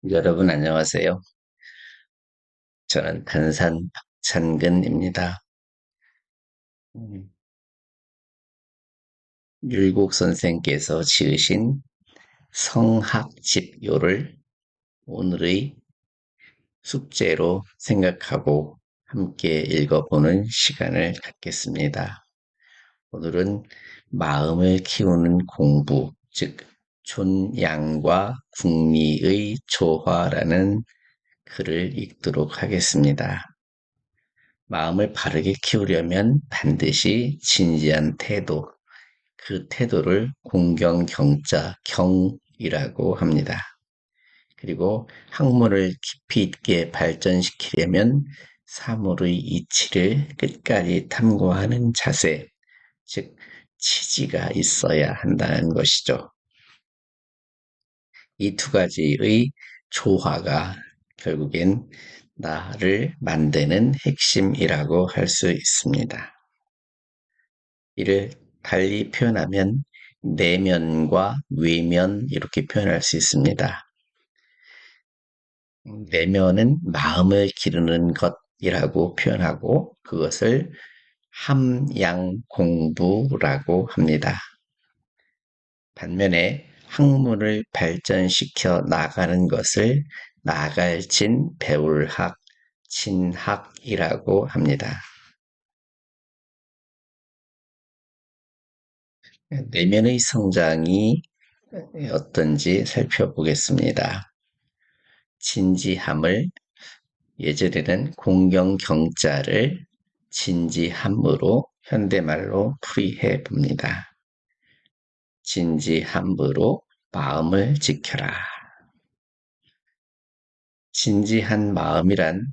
여러분 안녕하세요. 저는 탄산 박찬근입니다. 음, 율곡 선생께서 지으신 성학집요를 오늘의 숙제로 생각하고 함께 읽어보는 시간을 갖겠습니다. 오늘은 마음을 키우는 공부, 즉 촌양과 궁리의 조화라는 글을 읽도록 하겠습니다. 마음을 바르게 키우려면 반드시 진지한 태도, 그 태도를 공경경자, 경이라고 합니다. 그리고 학문을 깊이 있게 발전시키려면 사물의 이치를 끝까지 탐구하는 자세, 즉 치지가 있어야 한다는 것이죠. 이 두 가지의 조화가 결국엔 나를 만드는 핵심이라고 할 수 있습니다. 이를 달리 표현하면 내면과 외면 이렇게 표현할 수 있습니다. 내면은 마음을 기르는 것이라고 표현하고 그것을 함양공부라고 합니다. 반면에 학문을 발전시켜 나가는 것을 나갈진 배울학, 진학이라고 합니다. 내면의 성장이 어떤지 살펴보겠습니다. 진지함을 예전에는 공경경자를 진지함으로 현대말로 풀이해 봅니다. 진지함으로 마음을 지켜라. 진지한 마음이란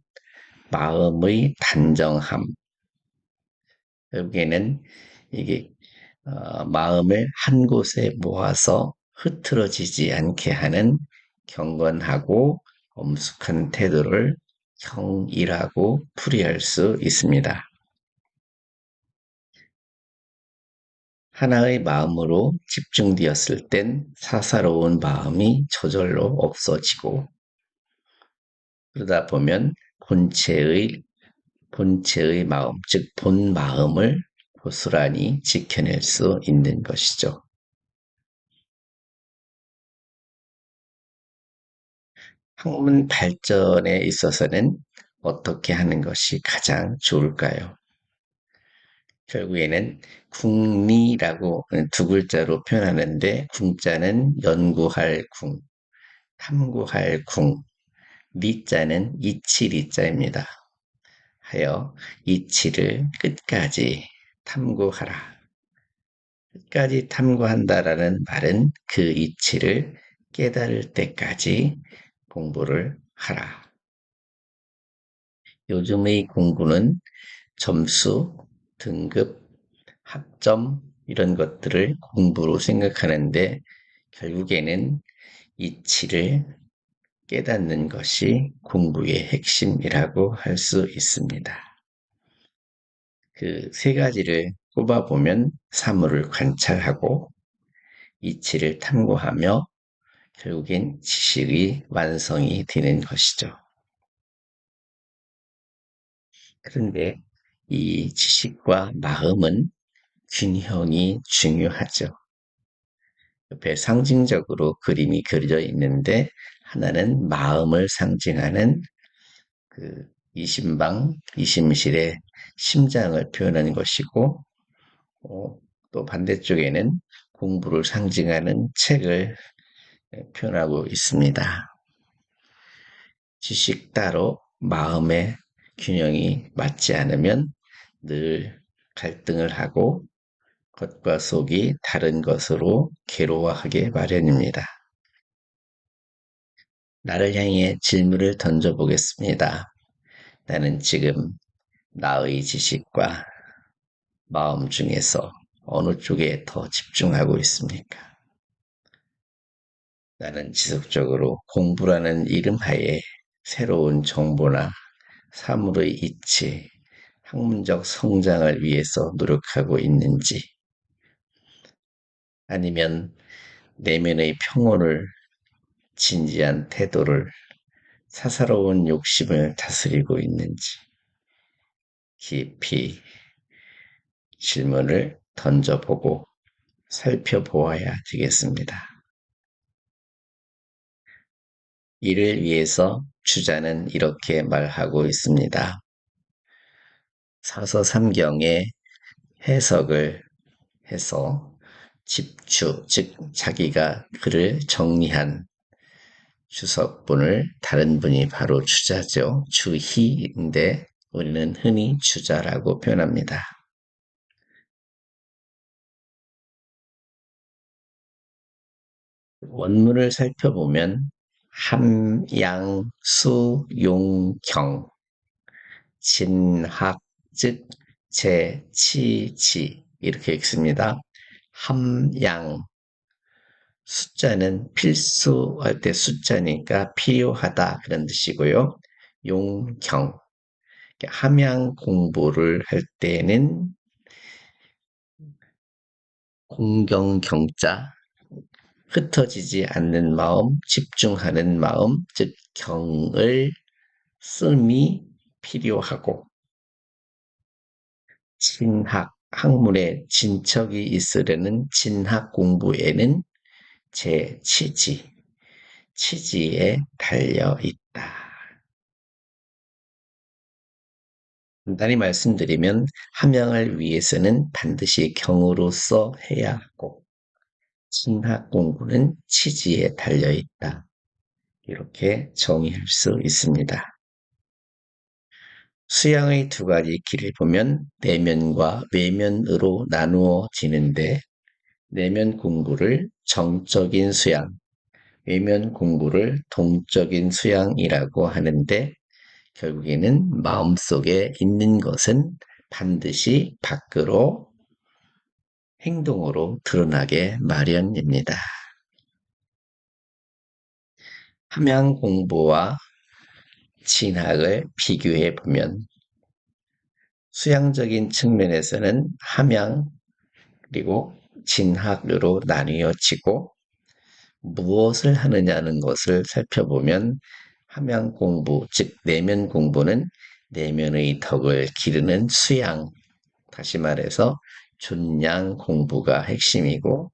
마음의 단정함. 결국에는 이게 마음을 한 곳에 모아서 흐트러지지 않게 하는 경건하고 엄숙한 태도를 형이라고 풀이할 수 있습니다. 하나의 마음으로 집중되었을 땐 사사로운 마음이 저절로 없어지고 그러다 보면 본체의 마음, 즉 본 마음을 고스란히 지켜낼 수 있는 것이죠. 학문 발전에 있어서는 어떻게 하는 것이 가장 좋을까요? 결국에는 궁리라고 두 글자로 표현하는데 궁자는 연구할 궁, 탐구할 궁, 리자는 이치리자입니다. 하여 이치를 끝까지 탐구하라. 끝까지 탐구한다라는 말은 그 이치를 깨달을 때까지 공부를 하라. 요즘의 공부는 점수, 등급, 학점 이런 것들을 공부로 생각하는데 결국에는 이치를 깨닫는 것이 공부의 핵심이라고 할 수 있습니다. 그 세 가지를 꼽아보면 사물을 관찰하고 이치를 탐구하며 결국엔 지식의 완성이 되는 것이죠. 그런데 이 지식과 마음은 균형이 중요하죠. 옆에 상징적으로 그림이 그려져 있는데 하나는 마음을 상징하는 그 이심방, 이심실의 심장을 표현하는 것이고 또 반대쪽에는 공부를 상징하는 책을 표현하고 있습니다. 지식 따로 마음의 균형이 맞지 않으면 늘 갈등을 하고 겉과 속이 다른 것으로 괴로워하게 마련입니다. 나를 향해 질문을 던져보겠습니다. 나는 지금 나의 지식과 마음 중에서 어느 쪽에 더 집중하고 있습니까? 나는 지속적으로 공부라는 이름 하에 새로운 정보나 사물의 이치, 학문적 성장을 위해서 노력하고 있는지, 아니면 내면의 평온을 진지한 태도를 사사로운 욕심을 다스리고 있는지 깊이 질문을 던져보고 살펴보아야 되겠습니다. 이를 위해서 주자는 이렇게 말하고 있습니다. 사서 3경의 해석을 해서 집주, 즉 자기가 글을 정리한 주석분을 다른 분이 바로 주자죠. 주희인데 우리는 흔히 주자라고 표현합니다. 원문을 살펴보면 함, 양, 수, 용, 경, 진학, 즉, 제, 치, 지 이렇게 읽습니다. 함, 양, 숫자는 필수할 때 숫자니까 필요하다 그런 뜻이고요. 용, 경, 함양 공부를 할 때는 공경, 경자, 흩어지지 않는 마음, 집중하는 마음, 즉 경을 씀이 필요하고 진학, 학문에 진척이 있으려는 진학 공부에는 제 치지에 달려 있다. 간단히 말씀드리면 함양을 위해서는 반드시 경으로서 해야 하고 진학 공부는 치지에 달려 있다. 이렇게 정의할 수 있습니다. 수양의 두 가지 길을 보면 내면과 외면으로 나누어지는데 내면 공부를 정적인 수양, 외면 공부를 동적인 수양이라고 하는데 결국에는 마음속에 있는 것은 반드시 밖으로 행동으로 드러나게 마련입니다. 함양 공부와 진학을 비교해 보면 수양적인 측면에서는 함양 그리고 진학으로 나뉘어지고 무엇을 하느냐는 것을 살펴보면 함양 공부, 즉 내면 공부는 내면의 덕을 기르는 수양, 다시 말해서 존양 공부가 핵심이고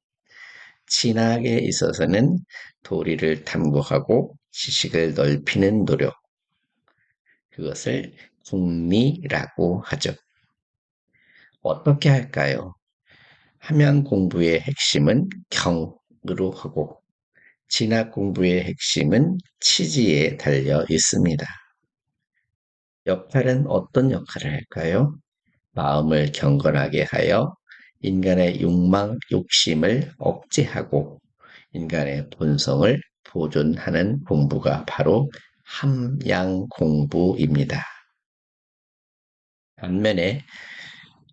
진학에 있어서는 도리를 탐구하고 지식을 넓히는 노력, 그것을 궁리라고 하죠. 어떻게 할까요? 함양 공부의 핵심은 경으로 하고 진학 공부의 핵심은 치지에 달려 있습니다. 역할은 어떤 역할을 할까요? 마음을 경건하게 하여 인간의 욕망, 욕심을 억제하고 인간의 본성을 보존하는 공부가 바로 함양 공부입니다. 반면에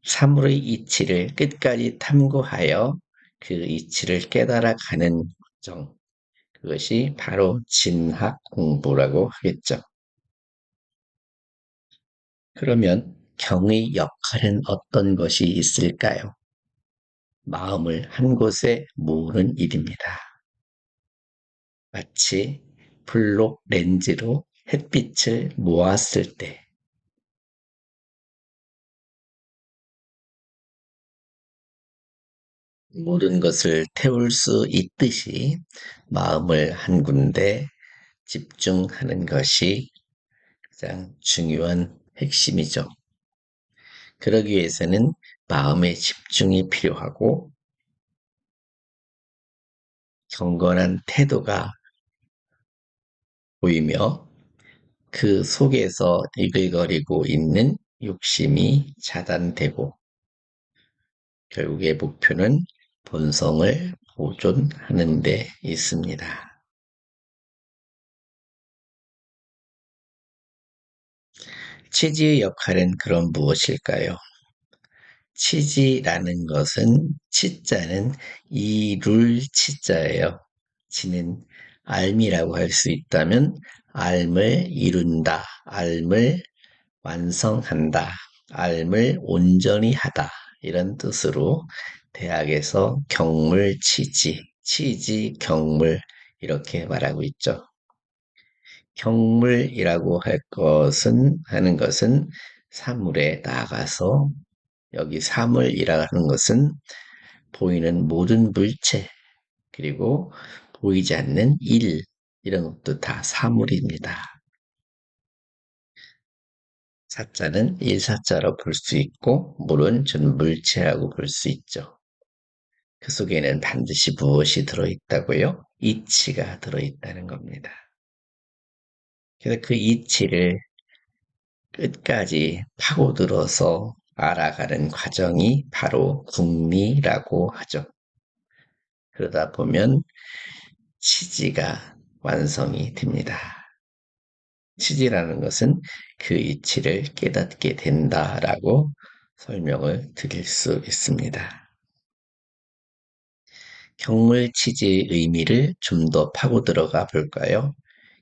사물의 이치를 끝까지 탐구하여 그 이치를 깨달아가는 과정, 그것이 바로 진학 공부라고 하겠죠. 그러면 경의 역할은 어떤 것이 있을까요? 마음을 한 곳에 모으는 일입니다. 마치 블록 렌즈로 햇빛을 모았을 때 모든 것을 태울 수 있듯이 마음을 한 군데 집중하는 것이 가장 중요한 핵심이죠. 그러기 위해서는 마음의 집중이 필요하고 경건한 태도가 보이며 그 속에서 이글거리고 있는 욕심이 차단되고 결국의 목표는 본성을 보존하는 데 있습니다. 치지의 역할은 그럼 무엇일까요? 치지라는 것은 치자는 이룰 치자예요. 치는 알미라고 할 수 있다면 알을 이룬다, 알을 완성한다, 알을 온전히 하다 이런 뜻으로 대학에서 경물 치지, 치지 경물 이렇게 말하고 있죠. 경물이라고 하는 것은 사물에 나아가서 여기 사물이라는 것은 보이는 모든 물체, 그리고 보이지 않는 일, 이런 것도 다 사물입니다. 사자는 일사자로 볼 수 있고, 물은 전 물체라고 볼 수 있죠. 그 속에는 반드시 무엇이 들어있다고요? 이치가 들어있다는 겁니다. 그래서 그 이치를 끝까지 파고들어서 알아가는 과정이 바로 궁리라고 하죠. 그러다 보면 치지가 완성이 됩니다. 치지라는 것은 그 이치를 깨닫게 된다라고 설명을 드릴 수 있습니다. 경물치지의 의미를 좀 더 파고 들어가 볼까요?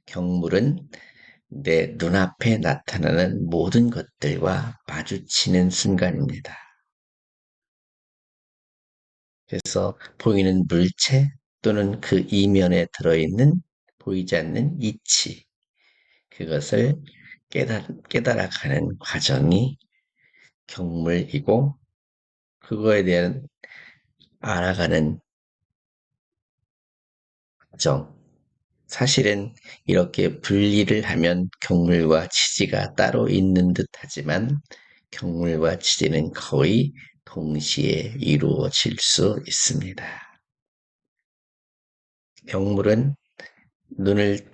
경물은 내 눈앞에 나타나는 모든 것들과 마주치는 순간입니다. 그래서 보이는 물체 또는 그 이면에 들어있는 보이지 않는 이치, 그것을 깨달아가는 과정이 경물이고, 그거에 대한 알아가는 과정. 사실은 이렇게 분리를 하면 경물과 치지가 따로 있는 듯 하지만 경물과 치지는 거의 동시에 이루어질 수 있습니다. 경물은 눈을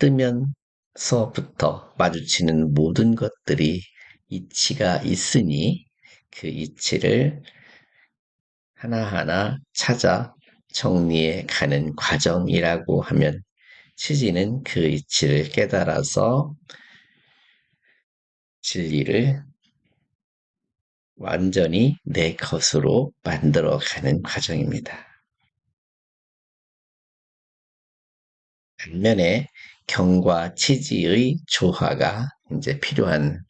뜨면서부터 마주치는 모든 것들이 이치가 있으니 그 이치를 하나하나 찾아 정리해 가는 과정이라고 하면, 치지는 그 이치를 깨달아서 진리를 완전히 내 것으로 만들어가는 과정입니다. 반면에 경과 치지의 조화가 이제 필요한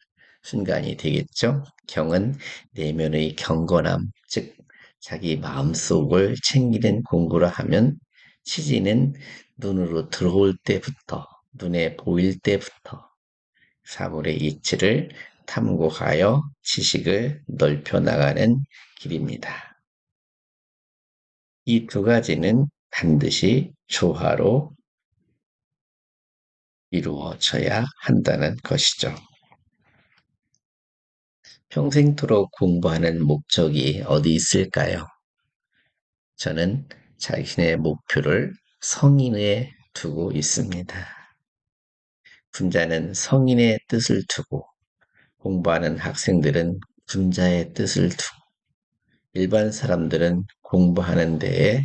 순간이 되겠죠. 경은 내면의 경건함, 즉 자기 마음속을 챙기는 공부를 하면, 치지는 눈으로 들어올 때부터, 눈에 보일 때부터 사물의 이치를 탐구하여 지식을 넓혀 나가는 길입니다. 이 두 가지는 반드시 조화로 이루어져야 한다는 것이죠. 평생토록 공부하는 목적이 어디 있을까요? 저는 자신의 목표를 성인에 두고 있습니다. 군자는 성인의 뜻을 두고, 공부하는 학생들은 군자의 뜻을 두고, 일반 사람들은 공부하는 데에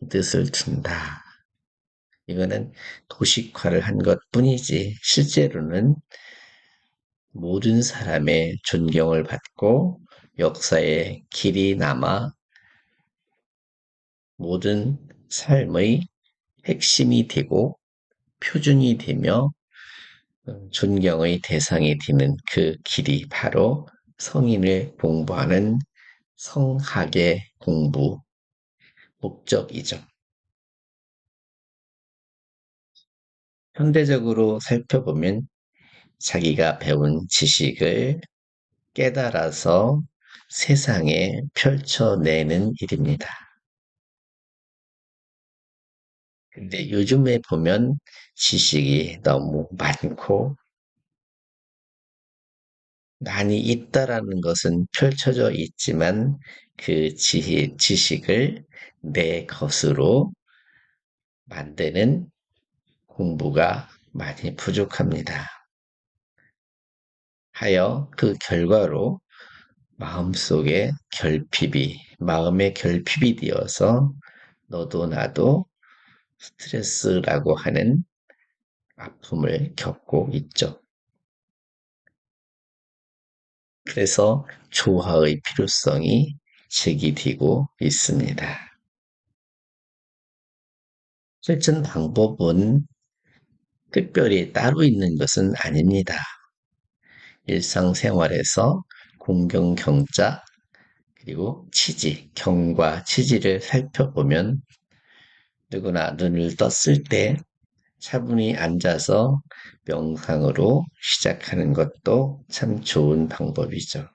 뜻을 둔다. 이거는 도식화를 한 것뿐이지 실제로는 모든 사람의 존경을 받고 역사에 길이 남아 모든 삶의 핵심이 되고 표준이 되며 존경의 대상이 되는 그 길이 바로 성인을 공부하는 성학의 공부 목적이죠. 현대적으로 살펴보면 자기가 배운 지식을 깨달아서 세상에 펼쳐내는 일입니다. 근데 요즘에 보면 지식이 너무 많고 많이 있다라는 것은 펼쳐져 있지만 그 지식을 내 것으로 만드는 공부가 많이 부족합니다. 하여 그 결과로 마음의 결핍이 되어서 너도 나도 스트레스라고 하는 아픔을 겪고 있죠. 그래서 조화의 필요성이 제기되고 있습니다. 실천 방법은 특별히 따로 있는 것은 아닙니다. 일상생활에서 공경, 경자, 그리고 치지, 경과 치지를 살펴보면 누구나 눈을 떴을 때 차분히 앉아서 명상으로 시작하는 것도 참 좋은 방법이죠.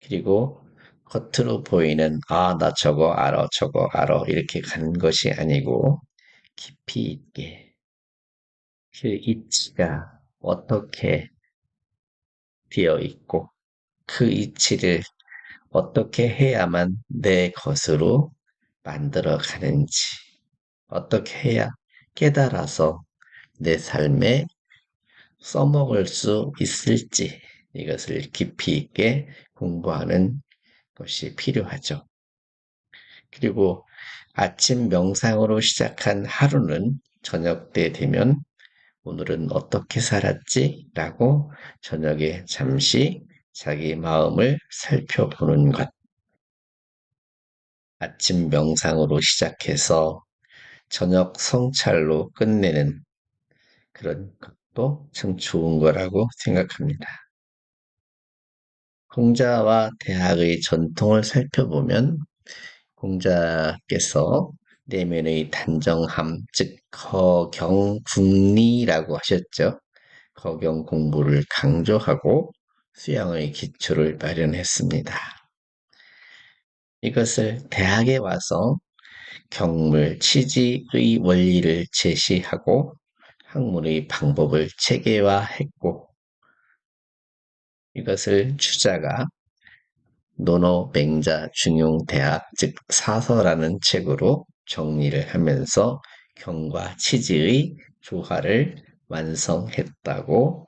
그리고 겉으로 보이는 나 저거 알아, 저거 알아 이렇게 가는 것이 아니고 깊이 있게 그 이치가 어떻게 되어 있고 그 이치를 어떻게 해야만 내 것으로 만들어 가는지, 어떻게 해야 깨달아서 내 삶에 써먹을 수 있을지 이것을 깊이 있게 공부하는 것이 필요하죠. 그리고 아침 명상으로 시작한 하루는 저녁 때 되면 오늘은 어떻게 살았지? 라고 저녁에 잠시 자기 마음을 살펴보는 것. 아침 명상으로 시작해서 저녁 성찰로 끝내는 그런 것도 참 좋은 거라고 생각합니다. 공자와 대학의 전통을 살펴보면 공자께서 내면의 단정함, 즉 거경궁리라고 하셨죠. 거경 공부를 강조하고 수양의 기초를 마련했습니다. 이것을 대학에 와서 경물, 치지의 원리를 제시하고 학문의 방법을 체계화했고 이것을 주자가 논어맹자 중용대학 즉 사서라는 책으로 정리를 하면서 경과 치지의 조화를 완성했다고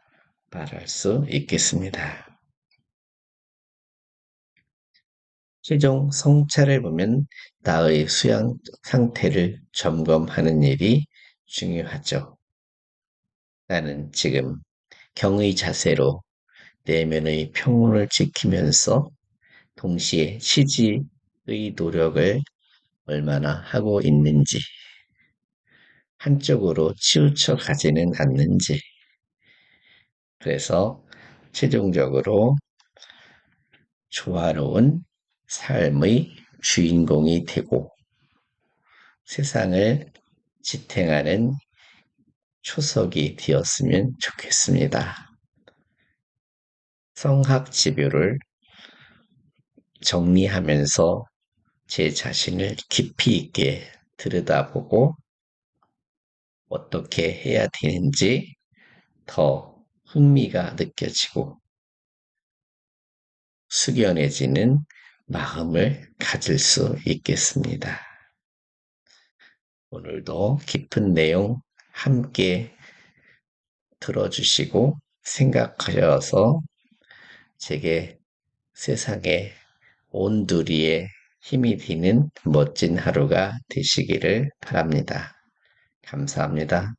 말할 수 있겠습니다. 최종 성찰을 보면 나의 수양 상태를 점검하는 일이 중요하죠. 나는 지금 경의 자세로 내면의 평온을 지키면서 동시에 치지의 노력을 얼마나 하고 있는지, 한쪽으로 치우쳐 가지는 않는지, 그래서 최종적으로 조화로운 삶의 주인공이 되고 세상을 지탱하는 초석이 되었으면 좋겠습니다. 성학지교를 정리하면서 제 자신을 깊이 있게 들여다보고 어떻게 해야 되는지 더 흥미가 느껴지고 숙연해지는 마음을 가질 수 있겠습니다. 오늘도 깊은 내용 함께 들어주시고 생각하셔서 제게 세상에 온두리에 힘이 되는 멋진 하루가 되시기를 바랍니다. 감사합니다.